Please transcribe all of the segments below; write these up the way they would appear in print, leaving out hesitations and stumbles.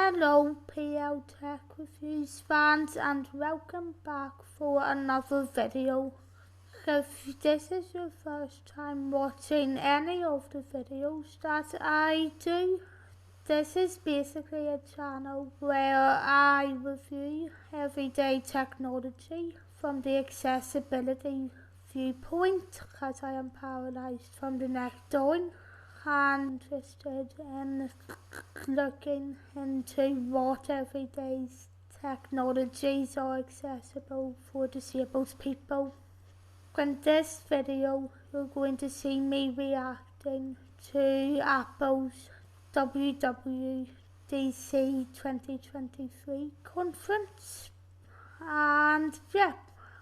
Hello PL Tech Reviews fans, and welcome back for another video. If this is your first time watching any of the videos that I do, this is basically a channel where I review everyday technology from the accessibility viewpoint, because I am paralysed from the neck down and interested in looking into what everyday technologies are accessible for disabled people. In this video, you're going to see me reacting to Apple's WWDC23 conference, and yeah,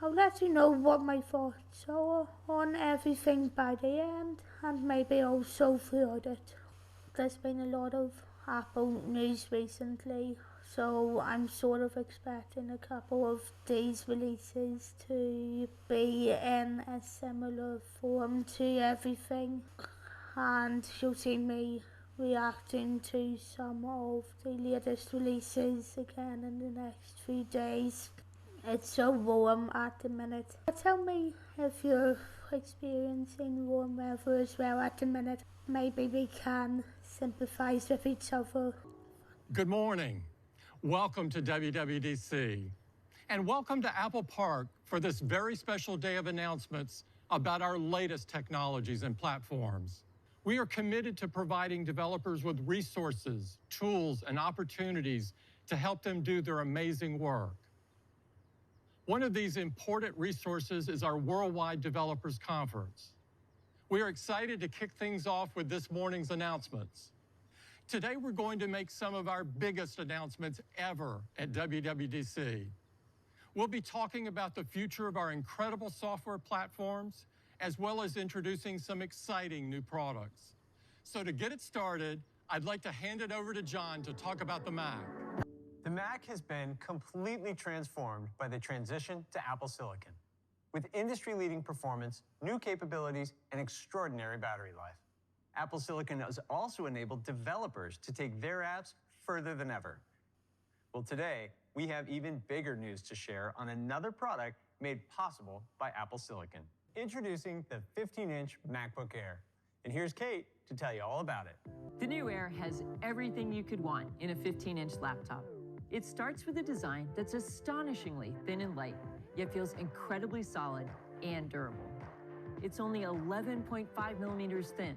I'll let you know what my thoughts are on everything by the end, and maybe also throughout it. There's been a lot of Apple news recently, so I'm sort of expecting a couple of these releases to be in a similar form to everything, and you'll see me reacting to some of the latest releases again in the next few days. It's so warm at the minute. Tell me if you're experiencing warm weather as well at the minute. Maybe we can sympathize with each other. Good morning. Welcome to WWDC. And welcome to Apple Park for this very special day of announcements about our latest technologies and platforms. We are committed to providing developers with resources, tools, and opportunities to help them do their amazing work. One of these important resources is our Worldwide Developers Conference. We are excited to kick things off with this morning's announcements. Today, we're going to make some of our biggest announcements ever at WWDC. We'll be talking about the future of our incredible software platforms, as well as introducing some exciting new products. So to get it started, I'd like to hand it over to John to talk about the Mac. The Mac has been completely transformed by the transition to Apple Silicon, with industry-leading performance, new capabilities, and extraordinary battery life. Apple Silicon has also enabled developers to take their apps further than ever. Well, today, we have even bigger news to share on another product made possible by Apple Silicon. Introducing the 15-inch MacBook Air. And here's Kate to tell you all about it. The new Air has everything you could want in a 15-inch laptop. It starts with a design that's astonishingly thin and light, yet feels incredibly solid and durable. It's only 11.5 millimeters thin.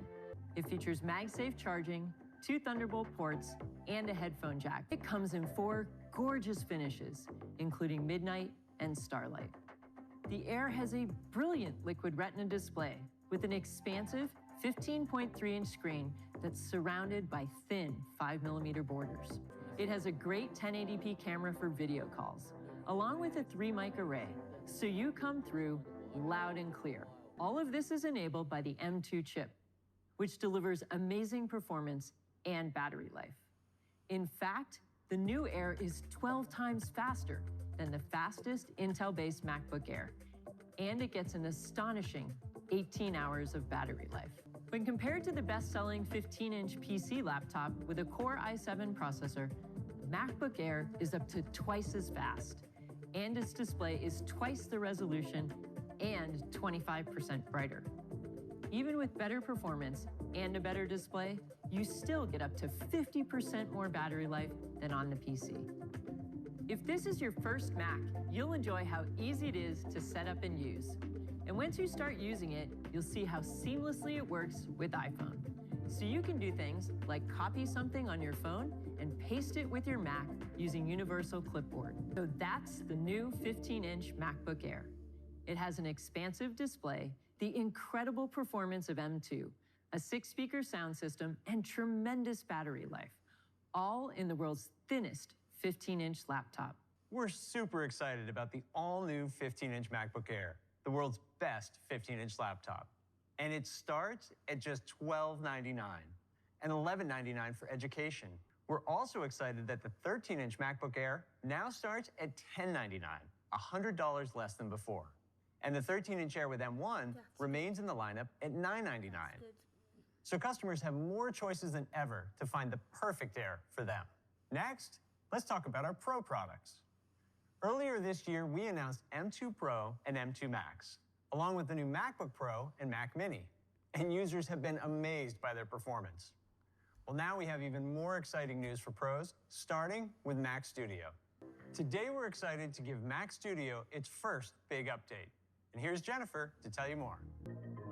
It features MagSafe charging, 2 Thunderbolt ports, and a headphone jack. It comes in 4 gorgeous finishes, including Midnight and Starlight. The Air has a brilliant liquid retina display with an expansive 15.3-inch screen that's surrounded by thin 5mm borders. It has a great 1080p camera for video calls, along with a 3-mic array, so you come through loud and clear. All of this is enabled by the M2 chip, which delivers amazing performance and battery life. In fact, the new Air is 12 times faster than the fastest Intel-based MacBook Air, and it gets an astonishing 18 hours of battery life. When compared to the best-selling 15-inch PC laptop with a Core i7 processor, MacBook Air is up to twice as fast, and its display is twice the resolution and 25% brighter. Even with better performance and a better display, you still get up to 50% more battery life than on the PC. If this is your first Mac, you'll enjoy how easy it is to set up and use. And once you start using it, you'll see how seamlessly it works with iPhone. So you can do things like copy something on your phone and paste it with your Mac using Universal Clipboard. So that's the new 15-inch MacBook Air. It has an expansive display, the incredible performance of M2, a 6-speaker sound system, and tremendous battery life, all in the world's thinnest 15-inch laptop. We're super excited about the all-new 15-inch MacBook Air, the world's best 15-inch laptop. And it starts at just $12.99 and $11.99 for education. We're also excited that the 13-inch MacBook Air now starts at $10.99, $100 less than before. And the 13-inch Air with M1 remains in the lineup at $9.99. So customers have more choices than ever to find the perfect Air for them. Next, let's talk about our Pro products. Earlier this year, we announced M2 Pro and M2 Max, along with the new MacBook Pro and Mac Mini, and users have been amazed by their performance. Well, now we have even more exciting news for pros, starting with Mac Studio. Today, we're excited to give Mac Studio its first big update. And here's Jennifer to tell you more.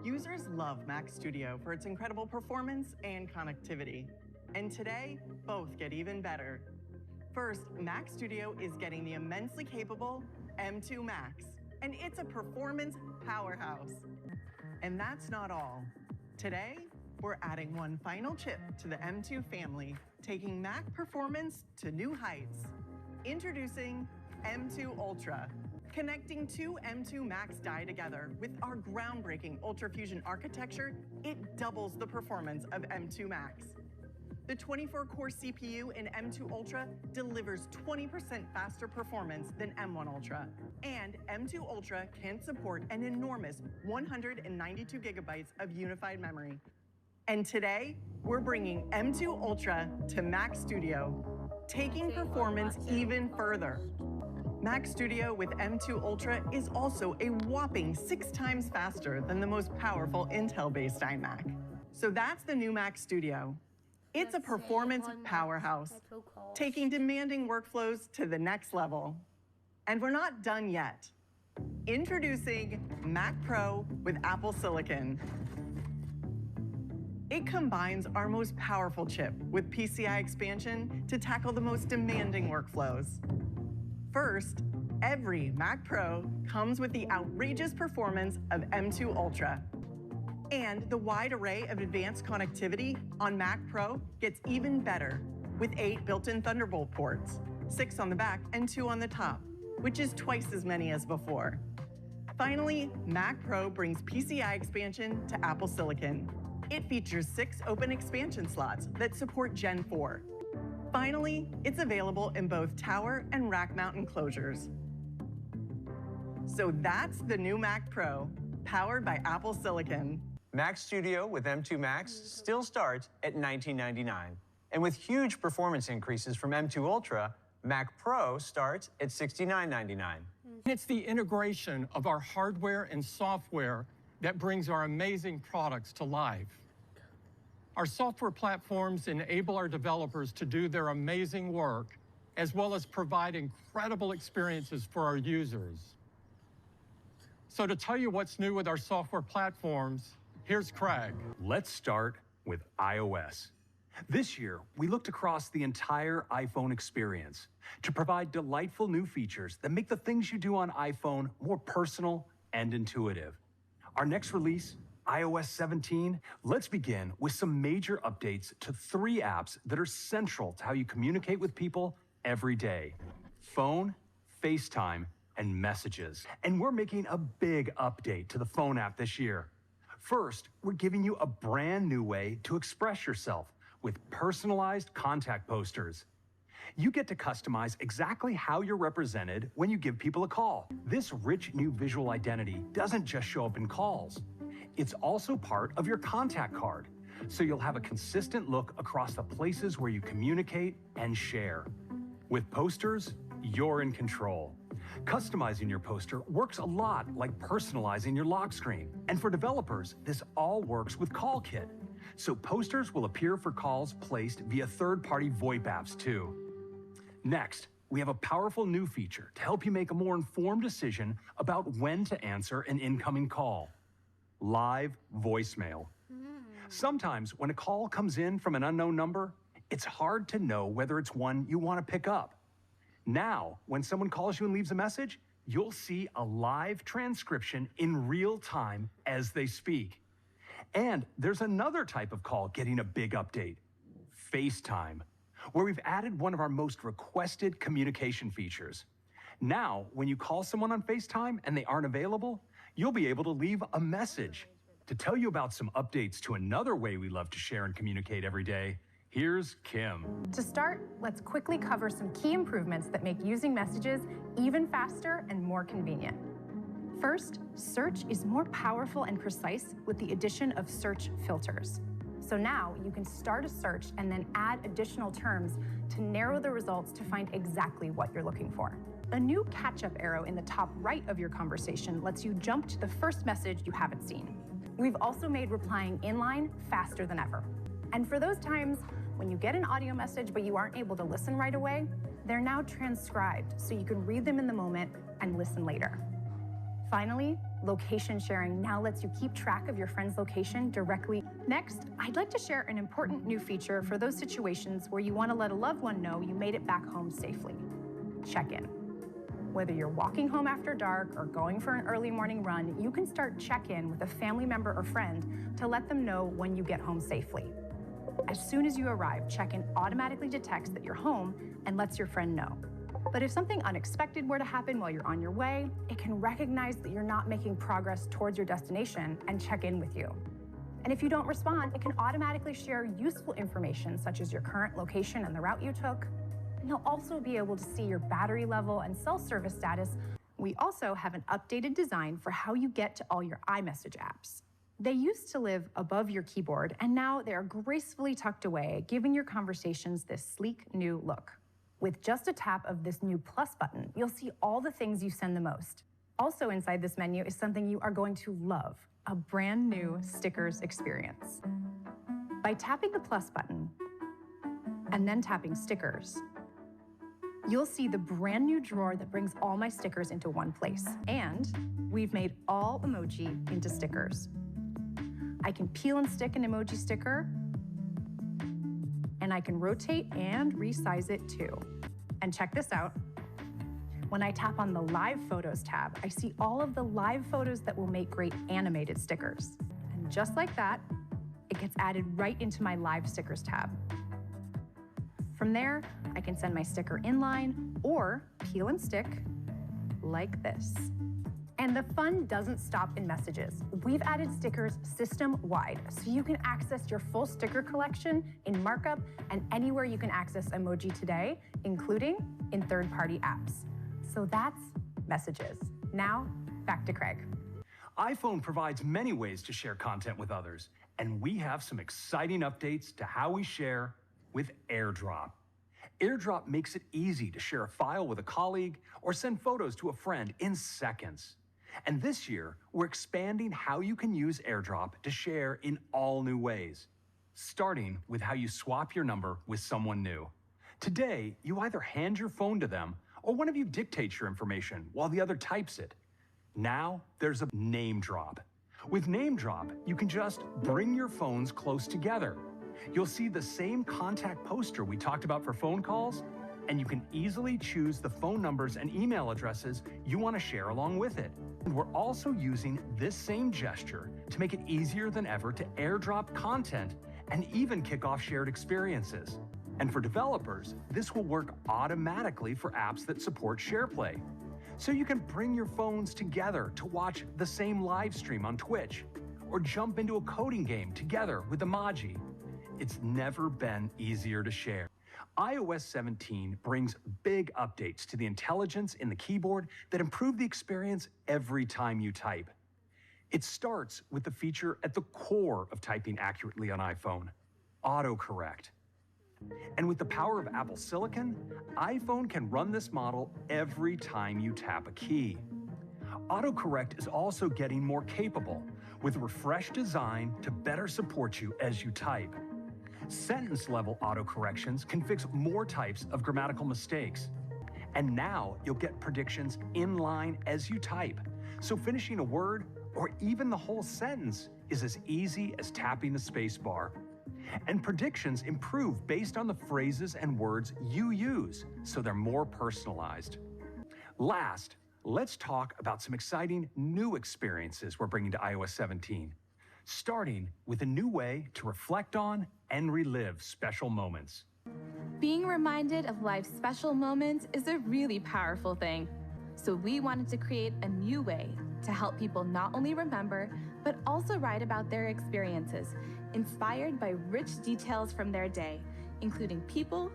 Users love Mac Studio for its incredible performance and connectivity. And today, both get even better. First, Mac Studio is getting the immensely capable M2 Max, and it's a performance powerhouse. And that's not all. Today, we're adding one final chip to the M2 family, taking Mac performance to new heights. Introducing M2 Ultra. Connecting two M2 Max die together with our groundbreaking Ultra Fusion architecture, it doubles the performance of M2 Max. The 24-core CPU in M2 Ultra delivers 20% faster performance than M1 Ultra. And M2 Ultra can support an enormous 192 gigabytes of unified memory. And today, we're bringing M2 Ultra to Mac Studio, taking performance even further. Mac Studio with M2 Ultra is also a whopping 6 times faster than the most powerful Intel-based iMac. So that's the new Mac Studio. It's a performance powerhouse, taking demanding workflows to the next level. And we're not done yet. Introducing Mac Pro with Apple Silicon. It combines our most powerful chip with PCI expansion to tackle the most demanding workflows. First, every Mac Pro comes with the outrageous performance of M2 Ultra. And the wide array of advanced connectivity on Mac Pro gets even better with 8 built-in Thunderbolt ports, 6 on the back and 2 on the top, which is twice as many as before. Finally, Mac Pro brings PCI expansion to Apple Silicon. It features 6 open expansion slots that support Gen 4. Finally, it's available in both tower and rack mount enclosures. So that's the new Mac Pro, powered by Apple Silicon. Mac Studio with M2 Max still starts at $19.99. And with huge performance increases from M2 Ultra, Mac Pro starts at $69.99. It's the integration of our hardware and software that brings our amazing products to life. Our software platforms enable our developers to do their amazing work, as well as provide incredible experiences for our users. So to tell you what's new with our software platforms, here's Craig. Let's start with iOS. This year, we looked across the entire iPhone experience to provide delightful new features that make the things you do on iPhone more personal and intuitive. Our next release, iOS 17, let's begin with some major updates to 3 apps that are central to how you communicate with people every day: Phone, FaceTime, and Messages. And we're making a big update to the Phone app this year. First, we're giving you a brand new way to express yourself with personalized contact posters. You get to customize exactly how you're represented when you give people a call. This rich new visual identity doesn't just show up in calls. It's also part of your contact card, so you'll have a consistent look across the places where you communicate and share. With posters, you're in control. Customizing your poster works a lot like personalizing your lock screen. And for developers, this all works with CallKit. So posters will appear for calls placed via third-party VoIP apps too. Next, we have a powerful new feature to help you make a more informed decision about when to answer an incoming call: live voicemail. Sometimes when a call comes in from an unknown number, it's hard to know whether it's one you want to pick up. Now, when someone calls you and leaves a message, you'll see a live transcription in real time as they speak. And there's another type of call getting a big update: FaceTime, where we've added one of our most requested communication features. Now, when you call someone on FaceTime and they aren't available, you'll be able to leave a message. To tell you about some updates to another way we love to share and communicate every day, here's Kim. To start, let's quickly cover some key improvements that make using Messages even faster and more convenient. First, search is more powerful and precise with the addition of search filters. So now you can start a search and then add additional terms to narrow the results to find exactly what you're looking for. A new catch-up arrow in the top right of your conversation lets you jump to the first message you haven't seen. We've also made replying inline faster than ever. And for those times when you get an audio message but you aren't able to listen right away, they're now transcribed so you can read them in the moment and listen later. Finally, location sharing now lets you keep track of your friend's location directly. Next, I'd like to share an important new feature for those situations where you want to let a loved one know you made it back home safely. Check-in. Whether you're walking home after dark or going for an early morning run, you can start check-in with a family member or friend to let them know when you get home safely. As soon as you arrive, check-in automatically detects that you're home and lets your friend know. But if something unexpected were to happen while you're on your way, it can recognize that you're not making progress towards your destination and check in with you. And if you don't respond, it can automatically share useful information such as your current location and the route you took. And you'll also be able to see your battery level and cell service status. We also have an updated design for how you get to all your iMessage apps. They used to live above your keyboard, and now they are gracefully tucked away, giving your conversations this sleek new look. With just a tap of this new plus button, you'll see all the things you send the most. Also inside this menu is something you are going to love, a brand new stickers experience. By tapping the plus button and then tapping stickers, you'll see the brand new drawer that brings all my stickers into one place. And we've made all emoji into stickers. I can peel and stick an emoji sticker, and I can rotate and resize it too. And check this out. When I tap on the Live Photos tab, I see all of the live photos that will make great animated stickers. And just like that, it gets added right into my Live Stickers tab. From there, I can send my sticker inline or peel and stick like this. And the fun doesn't stop in messages. We've added stickers system-wide, so you can access your full sticker collection in markup and anywhere you can access emoji today, including in third-party apps. So that's messages. Now, back to Craig. iPhone provides many ways to share content with others, and we have some exciting updates to how we share with AirDrop. AirDrop makes it easy to share a file with a colleague or send photos to a friend in seconds. And this year, we're expanding how you can use AirDrop to share in all new ways, starting with how you swap your number with someone new. Today, you either hand your phone to them or one of you dictates your information while the other types it. Now, there's a name drop. With name drop, you can just bring your phones close together. You'll see the same contact poster we talked about for phone calls, and you can easily choose the phone numbers and email addresses you want to share along with it. And we're also using this same gesture to make it easier than ever to AirDrop content and even kick off shared experiences. And for developers, this will work automatically for apps that support SharePlay. So you can bring your phones together to watch the same live stream on Twitch, or jump into a coding game together with Emoji. It's never been easier to share. iOS 17 brings big updates to the intelligence in the keyboard that improve the experience every time you type. It starts with the feature at the core of typing accurately on iPhone, autocorrect. And with the power of Apple Silicon, iPhone can run this model every time you tap a key. Autocorrect is also getting more capable, with refreshed design to better support you as you type. Sentence-level autocorrections can fix more types of grammatical mistakes. And now you'll get predictions in line as you type, so finishing a word or even the whole sentence is as easy as tapping the space bar. And predictions improve based on the phrases and words you use, so they're more personalized. Last, let's talk about some exciting new experiences we're bringing to iOS 17, starting with a new way to reflect on and relive special moments. Being reminded of life's special moments is a really powerful thing. So we wanted to create a new way to help people not only remember, but also write about their experiences, inspired by rich details from their day, including people,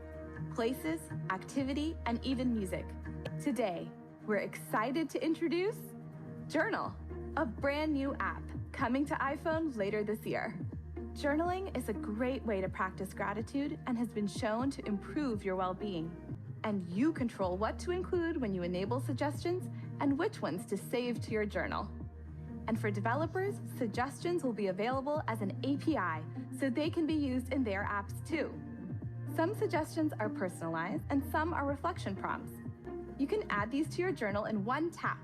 places, activity, and even music. Today, we're excited to introduce Journal, a brand new app coming to iPhone later this year. Journaling is a great way to practice gratitude and has been shown to improve your well-being. And you control what to include when you enable suggestions and which ones to save to your journal. And for developers, suggestions will be available as an API, so they can be used in their apps too. Some suggestions are personalized and some are reflection prompts. You can add these to your journal in one tap.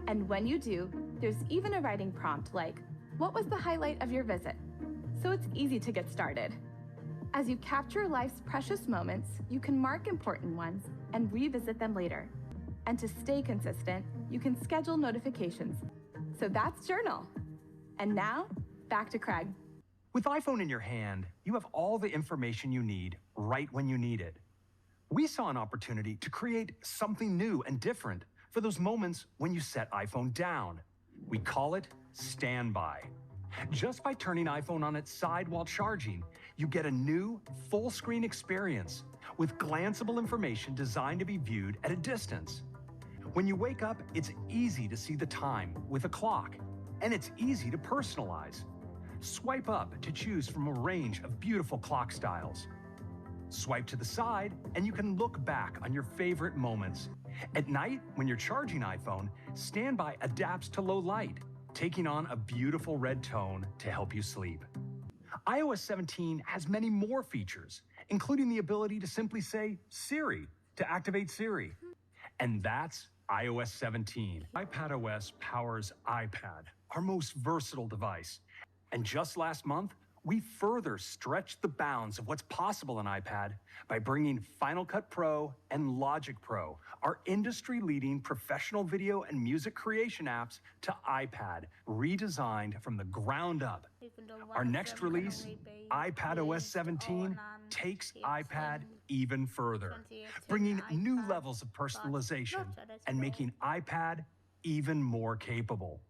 And when you do, there's even a writing prompt like, what was the highlight of your visit? So it's easy to get started. As you capture life's precious moments, you can mark important ones and revisit them later. And to stay consistent, you can schedule notifications. So that's Journal. And now, back to Craig. With iPhone in your hand, you have all the information you need right when you need it. We saw an opportunity to create something new and different for those moments when you set iPhone down. We call it Standby. Just by turning iPhone on its side while charging, you get a new, full-screen experience with glanceable information designed to be viewed at a distance. When you wake up, it's easy to see the time with a clock, and it's easy to personalize. Swipe up to choose from a range of beautiful clock styles. Swipe to the side, and you can look back on your favorite moments. At night, when you're charging iPhone, Standby adapts to low light, taking on a beautiful red tone to help you sleep. iOS 17 has many more features, including the ability to simply say Siri to activate Siri. And that's iOS 17. iPadOS powers iPad, our most versatile device. And just last month, we further stretched the bounds of what's possible on iPad by bringing Final Cut Pro and Logic Pro, our industry-leading professional video and music creation apps, to iPad, redesigned from the ground up. Our next release, iPadOS 17, takes iPad even further, bringing new levels of personalization and making iPad even more capable,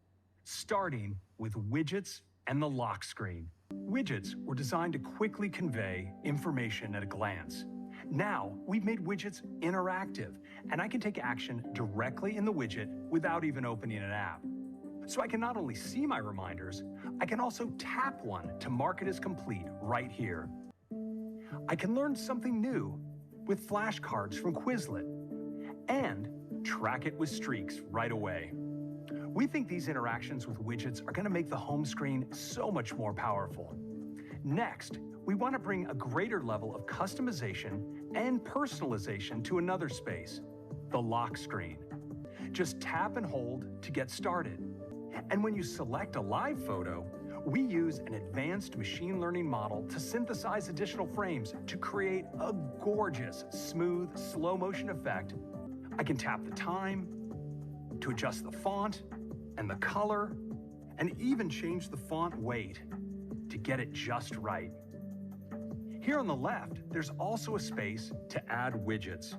starting with widgets and the lock screen. Widgets were designed to quickly convey information at a glance. Now, we've made widgets interactive, and I can take action directly in the widget without even opening an app. So I can not only see my reminders, I can also tap one to mark it as complete right here. I can learn something new with flashcards from Quizlet and track it with streaks right away. We think these interactions with widgets are going to make the home screen so much more powerful. Next, we want to bring a greater level of customization and personalization to another space, the lock screen. Just tap and hold to get started. And when you select a live photo, we use an advanced machine learning model to synthesize additional frames to create a gorgeous, smooth, slow motion effect. I can tap the time, to adjust the font and the color, and even change the font weight to get it just right. Here on the left, there's also a space to add widgets.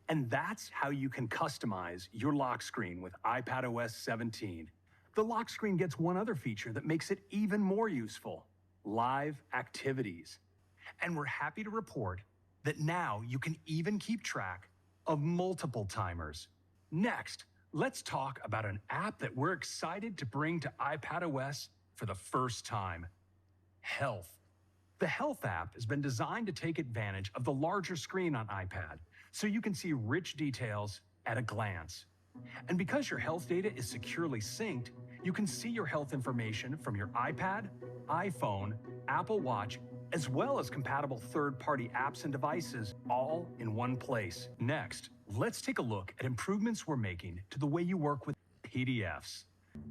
And that's how you can customize your lock screen with iPadOS 17. The lock screen gets one other feature that makes it even more useful: live activities. And we're happy to report that now you can even keep track of multiple timers. Next, let's talk about an app that we're excited to bring to iPadOS for the first time: Health. The Health app has been designed to take advantage of the larger screen on iPad, so you can see rich details at a glance. And because your health data is securely synced, you can see your health information from your iPad, iPhone, Apple Watch, as well as compatible third-party apps and devices, all in one place. Next, let's take a look at improvements we're making to the way you work with PDFs.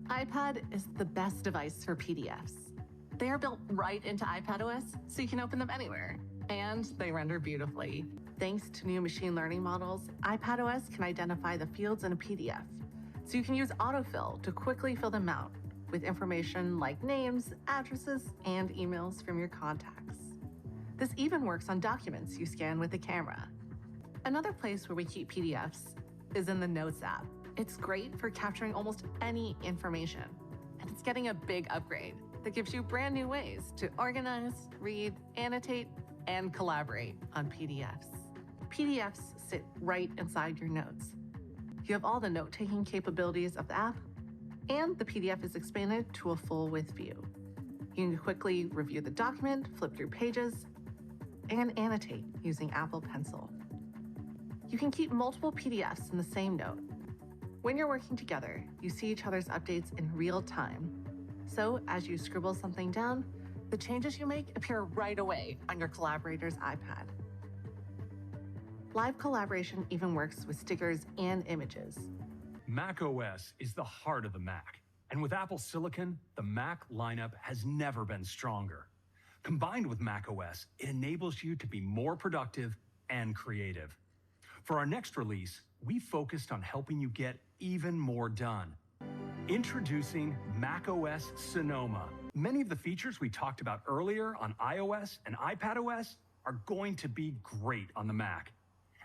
iPad is the best device for PDFs. They are built right into iPadOS, so you can open them anywhere. And they render beautifully. Thanks to new machine learning models, iPadOS can identify the fields in a PDF. So you can use autofill to quickly fill them out with information like names, addresses, and emails from your contacts. This even works on documents you scan with the camera. Another place where we keep PDFs is in the Notes app. It's great for capturing almost any information, and it's getting a big upgrade that gives you brand new ways to organize, read, annotate, and collaborate on PDFs. PDFs sit right inside your notes. You have all the note-taking capabilities of the app, and the PDF is expanded to a full-width view. You can quickly review the document, flip through pages, and annotate using Apple Pencil. You can keep multiple PDFs in the same note. When you're working together, you see each other's updates in real time. So as you scribble something down, the changes you make appear right away on your collaborator's iPad. Live collaboration even works with stickers and images. macOS is the heart of the Mac. And with Apple Silicon, the Mac lineup has never been stronger. Combined with macOS, it enables you to be more productive and creative. For our next release, we focused on helping you get even more done. Introducing macOS Sonoma. Many of the features we talked about earlier on iOS and iPadOS are going to be great on the Mac.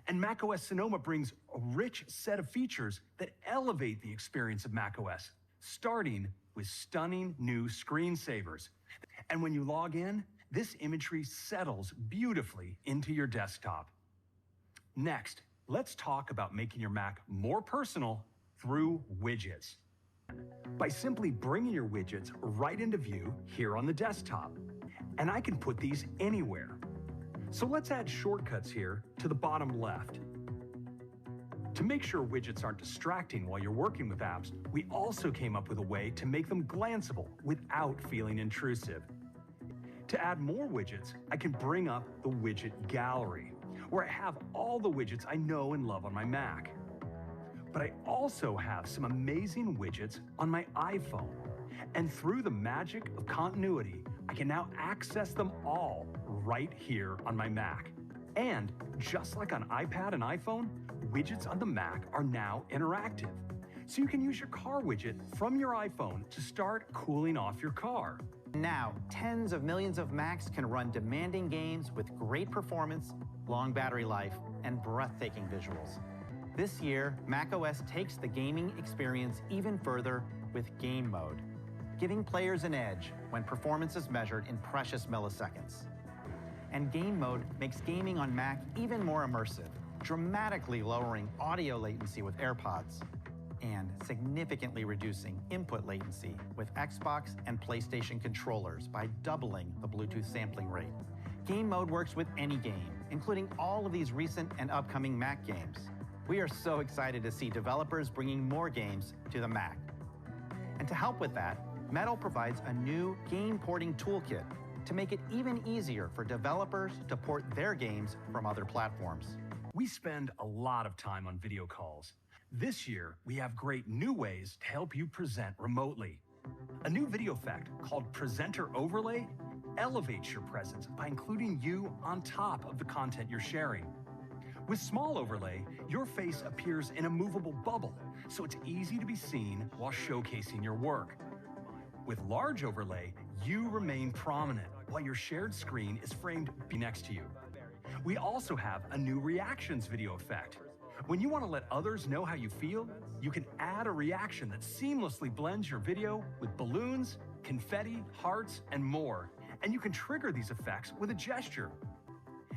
And macOS Sonoma brings a rich set of features that elevate the experience of macOS, starting with stunning new screensavers. And when you log in, this imagery settles beautifully into your desktop. Next, let's talk about making your Mac more personal through widgets. By simply bringing your widgets right into view here on the desktop. And I can put these anywhere. So let's add shortcuts here to the bottom left. To make sure widgets aren't distracting while you're working with apps, we also came up with a way to make them glanceable without feeling intrusive. To add more widgets, I can bring up the widget gallery, where I have all the widgets I know and love on my Mac. But I also have some amazing widgets on my iPhone. And through the magic of continuity, I can now access them all right here on my Mac. And just like on iPad and iPhone, widgets on the Mac are now interactive. So you can use your car widget from your iPhone to start cooling off your car. Now, tens of millions of Macs can run demanding games with great performance, long battery life, and breathtaking visuals. This year, macOS takes the gaming experience even further with Game Mode, giving players an edge when performance is measured in precious milliseconds. And Game Mode makes gaming on Mac even more immersive, dramatically lowering audio latency with AirPods, and significantly reducing input latency with Xbox and PlayStation controllers by doubling the Bluetooth sampling rate. Game Mode works with any game, including all of these recent and upcoming Mac games. We are so excited to see developers bringing more games to the Mac. And to help with that, Metal provides a new game porting toolkit to make it even easier for developers to port their games from other platforms. We spend a lot of time on video calls. This year, we have great new ways to help you present remotely. A new video effect called Presenter Overlay elevates your presence by including you on top of the content you're sharing. With Small Overlay, your face appears in a movable bubble, so it's easy to be seen while showcasing your work. With Large Overlay, you remain prominent while your shared screen is framed next to you. We also have a new Reactions video effect. When you want to let others know how you feel, you can add a reaction that seamlessly blends your video with balloons, confetti, hearts, and more. And you can trigger these effects with a gesture.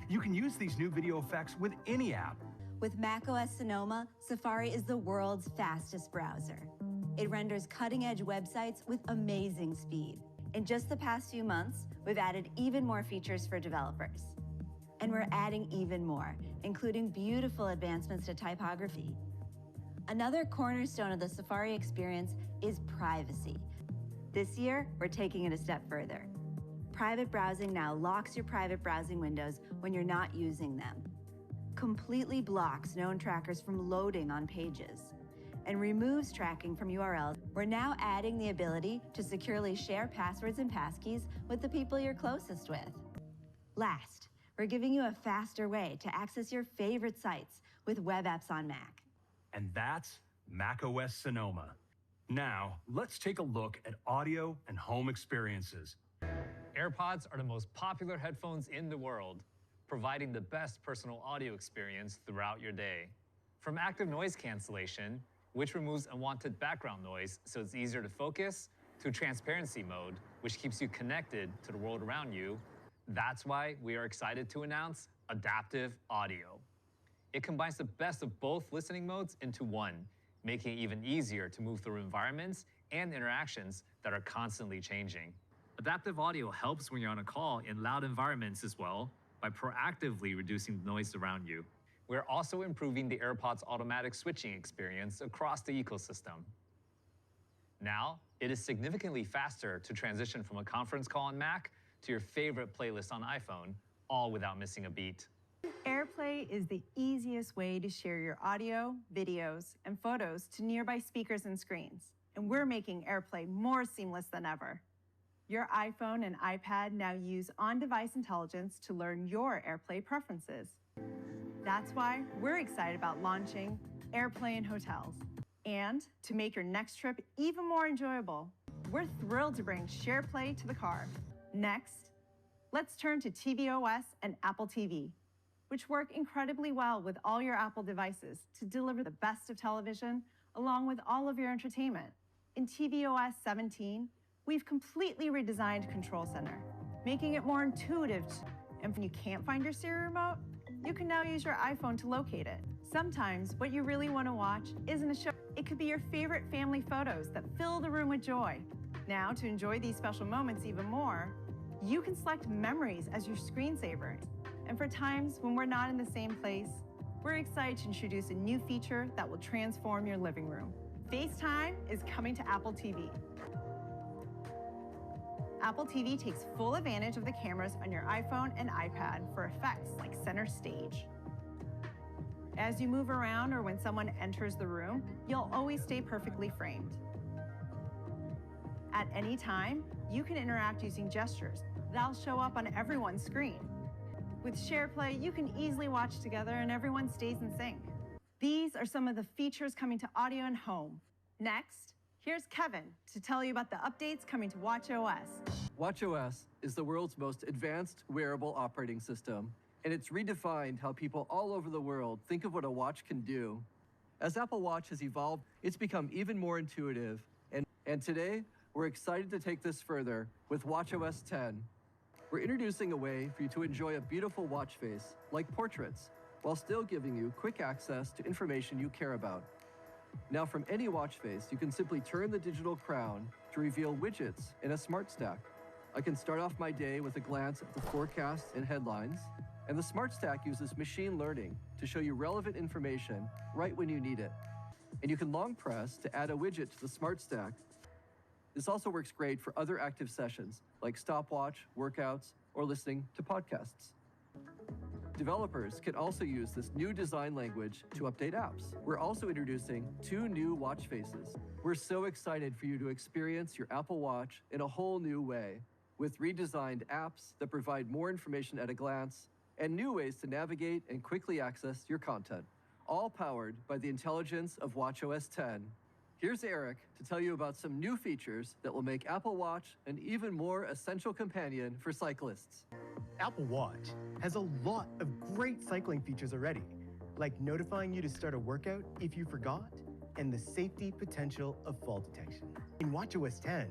You can use these new video effects with any app. With macOS Sonoma, Safari is the world's fastest browser. It renders cutting-edge websites with amazing speed. In just the past few months, we've added even more features for developers. And we're adding even more, including beautiful advancements to typography. Another cornerstone of the Safari experience is privacy. This year, we're taking it a step further. Private browsing now locks your private browsing windows when you're not using them, completely blocks known trackers from loading on pages, and removes tracking from URLs. We're now adding the ability to securely share passwords and passkeys with the people you're closest with. Last, we're giving you a faster way to access your favorite sites with web apps on Mac. And that's macOS Sonoma. Now, let's take a look at audio and home experiences. AirPods are the most popular headphones in the world, providing the best personal audio experience throughout your day. From active noise cancellation, which removes unwanted background noise so it's easier to focus, to transparency mode, which keeps you connected to the world around you. That's why we are excited to announce Adaptive Audio. It combines the best of both listening modes into one, making it even easier to move through environments and interactions that are constantly changing. Adaptive audio helps when you're on a call in loud environments as well by proactively reducing the noise around you. We're also improving the AirPods automatic switching experience across the ecosystem. Now, it is significantly faster to transition from a conference call on Mac to your favorite playlist on iPhone, all without missing a beat. AirPlay is the easiest way to share your audio, videos, and photos to nearby speakers and screens. And we're making AirPlay more seamless than ever. Your iPhone and iPad now use on-device intelligence to learn your AirPlay preferences. That's why we're excited about launching AirPlay in hotels. And to make your next trip even more enjoyable, we're thrilled to bring SharePlay to the car. Next, let's turn to tvOS and Apple TV, which work incredibly well with all your Apple devices to deliver the best of television along with all of your entertainment. In tvOS 17, we've completely redesigned Control Center, making it more intuitive. And when you can't find your Siri remote, you can now use your iPhone to locate it. Sometimes what you really want to watch isn't a show. It could be your favorite family photos that fill the room with joy. Now, to enjoy these special moments even more, you can select Memories as your screensaver. And for times when we're not in the same place, we're excited to introduce a new feature that will transform your living room. FaceTime is coming to Apple TV. Apple TV takes full advantage of the cameras on your iPhone and iPad for effects like center stage. As you move around or when someone enters the room, you'll always stay perfectly framed. At any time, you can interact using gestures that'll show up on everyone's screen. With SharePlay, you can easily watch together and everyone stays in sync. These are some of the features coming to audio and home. Next, here's Kevin to tell you about the updates coming to watchOS. watchOS is the world's most advanced wearable operating system, and it's redefined how people all over the world think of what a watch can do. As Apple Watch has evolved, it's become even more intuitive, and today, we're excited to take this further with watchOS 10. We're introducing a way for you to enjoy a beautiful watch face, like portraits, while still giving you quick access to information you care about. Now, from any watch face, you can simply turn the digital crown to reveal widgets in a smart stack. I can start off my day with a glance at the forecasts and headlines, and the smart stack uses machine learning to show you relevant information right when you need it. And you can long press to add a widget to the smart stack. This also works great for other active sessions, like stopwatch, workouts, or listening to podcasts. Developers can also use this new design language to update apps. We're also introducing 2 new watch faces. We're so excited for you to experience your Apple Watch in a whole new way, with redesigned apps that provide more information at a glance, and new ways to navigate and quickly access your content, all powered by the intelligence of watchOS 10. Here's Eric to tell you about some new features that will make Apple Watch an even more essential companion for cyclists. Apple Watch has a lot of great cycling features already, like notifying you to start a workout if you forgot, and the safety potential of fall detection. In watchOS 10,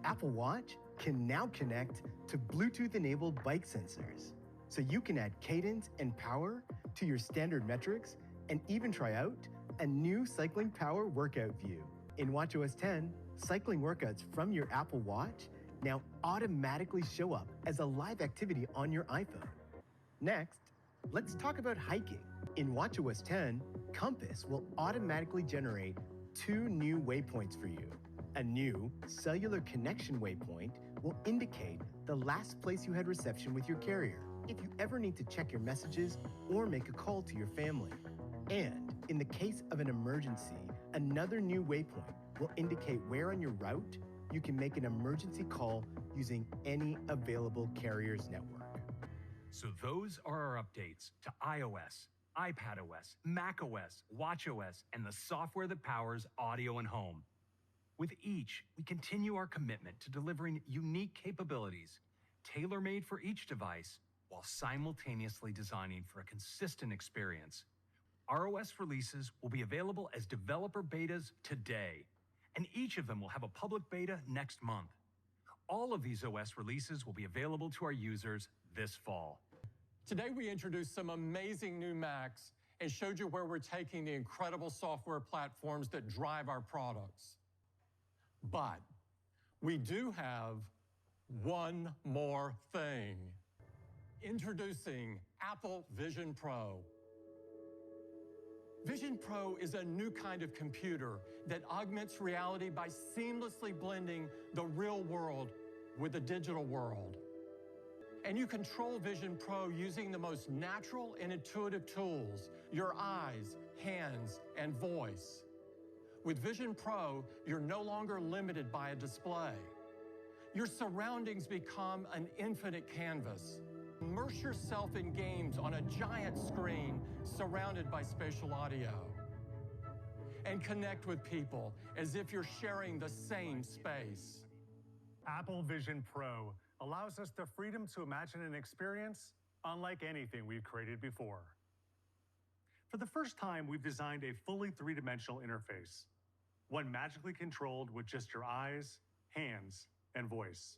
Apple Watch can now connect to Bluetooth-enabled bike sensors, so you can add cadence and power to your standard metrics and even try out a new cycling power workout view. In watchOS 10, cycling workouts from your Apple Watch now automatically show up as a live activity on your iPhone. Next, let's talk about hiking. In watchOS 10, Compass will automatically generate 2 new waypoints for you. A new cellular connection waypoint will indicate the last place you had reception with your carrier, if you ever need to check your messages or make a call to your family. And in the case of an emergency, another new waypoint will indicate where on your route you can make an emergency call using any available carrier's network. So those are our updates to iOS, iPadOS, macOS, watchOS, and the software that powers audio and home. With each, we continue our commitment to delivering unique capabilities, tailor-made for each device, while simultaneously designing for a consistent experience. Our OS releases will be available as developer betas today, and each of them will have a public beta next month. All of these OS releases will be available to our users this fall. Today, we introduced some amazing new Macs and showed you where we're taking the incredible software platforms that drive our products. But we do have one more thing. Introducing Apple Vision Pro. Vision Pro is a new kind of computer that augments reality by seamlessly blending the real world with the digital world. And you control Vision Pro using the most natural and intuitive tools, your eyes, hands, and voice. With Vision Pro, you're no longer limited by a display. Your surroundings become an infinite canvas. Immerse yourself in games on a giant screen surrounded by spatial audio. And connect with people as if you're sharing the same space. Apple Vision Pro allows us the freedom to imagine an experience unlike anything we've created before. For the first time, we've designed a fully three-dimensional interface, one magically controlled with just your eyes, hands, and voice.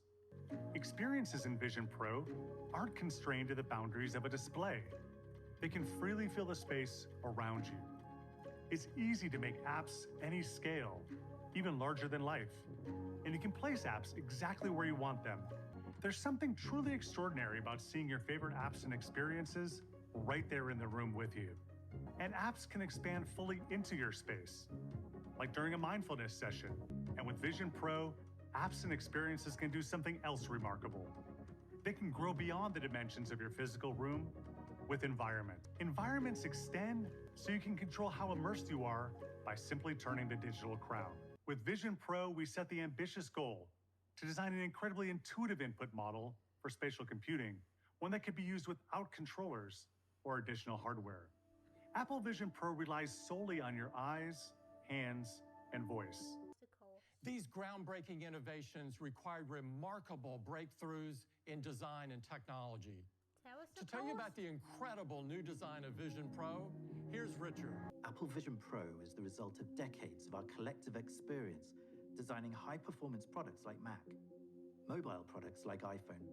Experiences in Vision Pro aren't constrained to the boundaries of a display. They can freely fill the space around you. It's easy to make apps any scale, even larger than life. And you can place apps exactly where you want them. There's something truly extraordinary about seeing your favorite apps and experiences right there in the room with you. And apps can expand fully into your space, like during a mindfulness session. And with Vision Pro, apps and experiences can do something else remarkable. They can grow beyond the dimensions of your physical room with environment. Environments extend so you can control how immersed you are by simply turning the digital crown. With Vision Pro, we set the ambitious goal to design an incredibly intuitive input model for spatial computing, one that could be used without controllers or additional hardware. Apple Vision Pro relies solely on your eyes, hands, and voice. These groundbreaking innovations required remarkable breakthroughs in design and technology. To tell you about the incredible new design of Vision Pro, here's Richard. Apple Vision Pro is the result of decades of our collective experience designing high-performance products like Mac, mobile products like iPhone,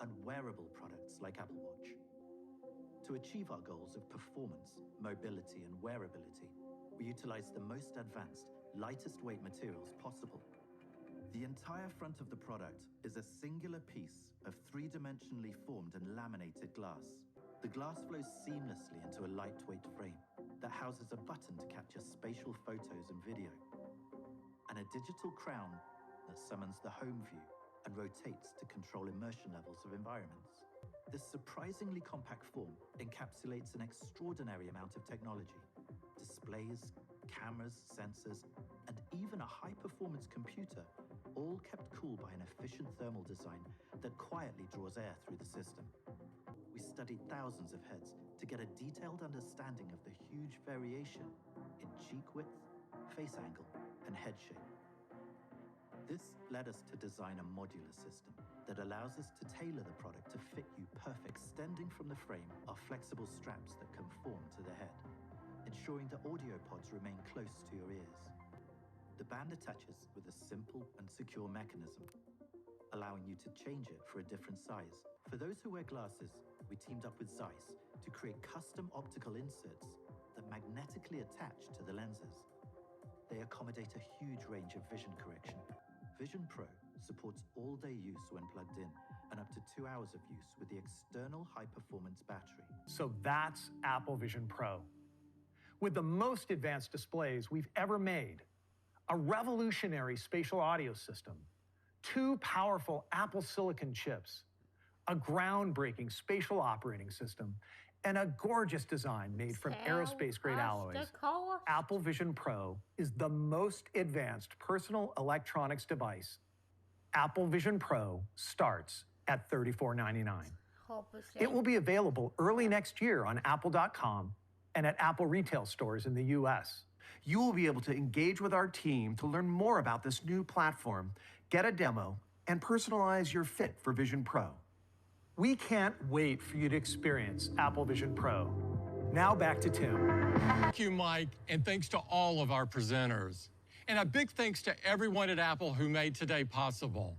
and wearable products like Apple Watch. To achieve our goals of performance, mobility, and wearability, we utilize the most advanced, lightest weight materials possible. The entire front of the product is a singular piece of three-dimensionally formed and laminated glass. The glass flows seamlessly into a lightweight frame that houses a button to capture spatial photos and video, and a digital crown that summons the home view and rotates to control immersion levels of environments. This surprisingly compact form encapsulates an extraordinary amount of technology: displays, cameras, sensors, and even a high-performance computer, all kept cool by an efficient thermal design that quietly draws air through the system. We studied thousands of heads to get a detailed understanding of the huge variation in cheek width, face angle, and head shape. This led us to design a modular system that allows us to tailor the product to fit you perfect. Extending from the frame are flexible straps that conform to the head, ensuring the audio pods remain close to your ears. The band attaches with a simple and secure mechanism, allowing you to change it for a different size. For those who wear glasses, we teamed up with Zeiss to create custom optical inserts that magnetically attach to the lenses. They accommodate a huge range of vision correction. Vision Pro supports all-day use when plugged in, and up to 2 hours of use with the external high-performance battery. So that's Apple Vision Pro. With the most advanced displays we've ever made, a revolutionary spatial audio system, 2 powerful Apple Silicon chips, a groundbreaking spatial operating system, and a gorgeous design made from aerospace-grade alloys, Apple Vision Pro is the most advanced personal electronics device. Apple Vision Pro starts at $34.99. It will be available early next year on Apple.com and at Apple retail stores in the US. You will be able to engage with our team to learn more about this new platform, get a demo, and personalize your fit for Vision Pro. We can't wait for you to experience Apple Vision Pro. Now back to Tim. Thank you, Mike, and thanks to all of our presenters. And a big thanks to everyone at Apple who made today possible.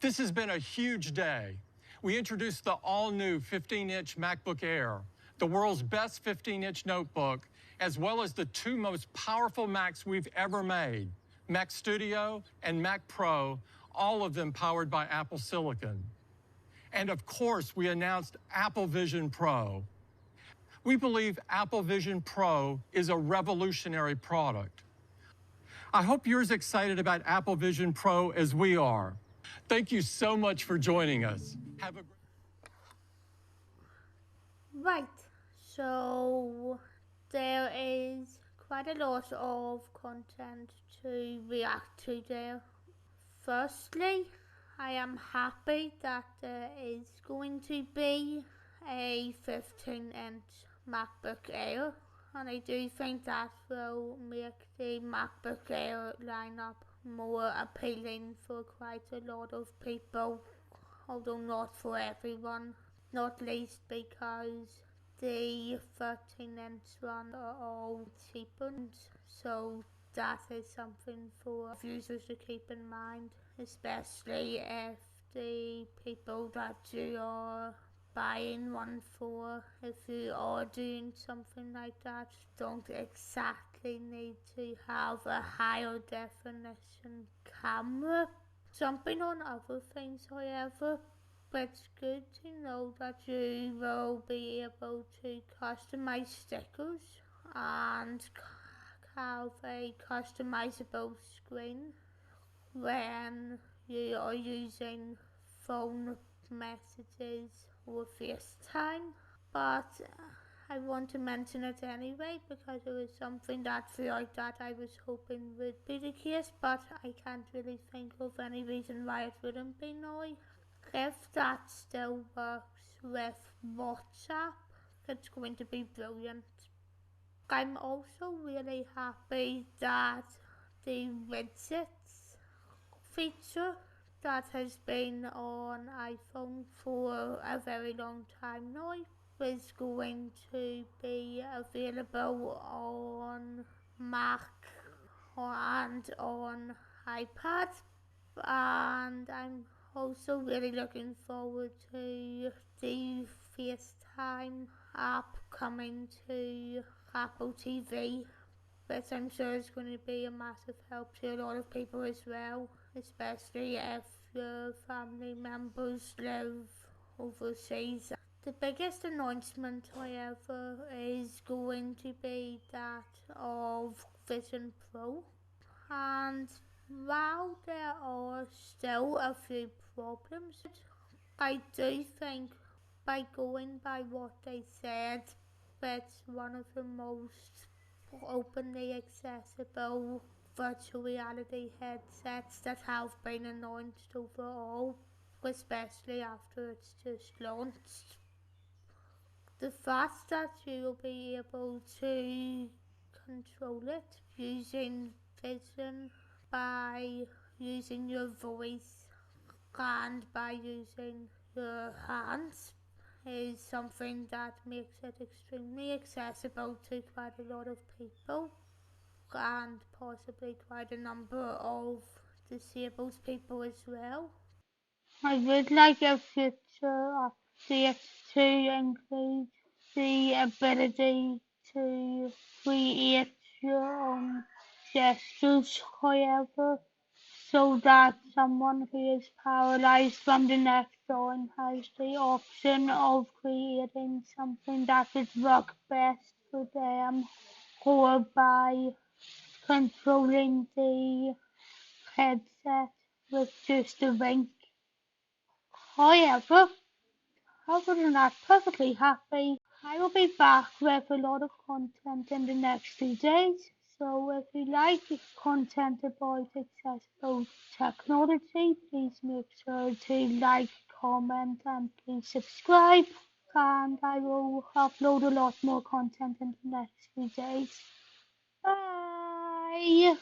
This has been a huge day. We introduced the all-new 15-inch MacBook Air, the world's best 15-inch notebook, as well as the 2 most powerful Macs we've ever made, Mac Studio and Mac Pro, all of them powered by Apple Silicon. And of course, we announced Apple Vision Pro. We believe Apple Vision Pro is a revolutionary product. I hope you're as excited about Apple Vision Pro as we are. Thank you so much for joining us. Have a Right, so there is quite a lot of content to react to there. Firstly, I am happy that there is going to be a 15-inch MacBook Air, and I do think that will make the MacBook Air lineup more appealing for quite a lot of people, although not for everyone, not least because the 13-inch one are all cheapened, so that is something for users to keep in mind, especially if the people that you are buying one for, if you are doing something like that, don't exactly need to have a higher definition camera. Jumping on other things, however, it's good to know that you will be able to customize stickers and have a customizable screen when you are using phone messages or FaceTime, but I want to mention it anyway because it was something that throughout that I was hoping would be the case, but I can't really think of any reason why it wouldn't be now. If that still works with WhatsApp, it's going to be brilliant. I'm also really happy that the widgets feature that has been on iPhone for a very long time now is going to be available on Mac and on iPad, and I'm also really looking forward to the FaceTime app coming to Apple TV, which I'm sure is going to be a massive help to a lot of people as well, especially if your family members live overseas. The biggest announcement, however, is going to be that of Vision Pro, and while there are still a few problems, I do think by going by what they said, it's one of the most openly accessible virtual reality headsets that have been announced overall, especially after it's just launched. The fact that you will be able to control it using vision by using your voice and by using your hands is something that makes it extremely accessible to quite a lot of people and possibly quite a number of disabled people as well. I would like a future update to include the ability to create your own gestures, however, so that someone who is paralyzed from the neck down has the option of creating something that would work best for them, or by controlling the headset with just a wink. However, other than that, perfectly happy. I will be back with a lot of content in the next 2 days. So if you like content about accessible technology, please make sure to like, comment, and please subscribe. And I will upload a lot more content in the next few days. Bye!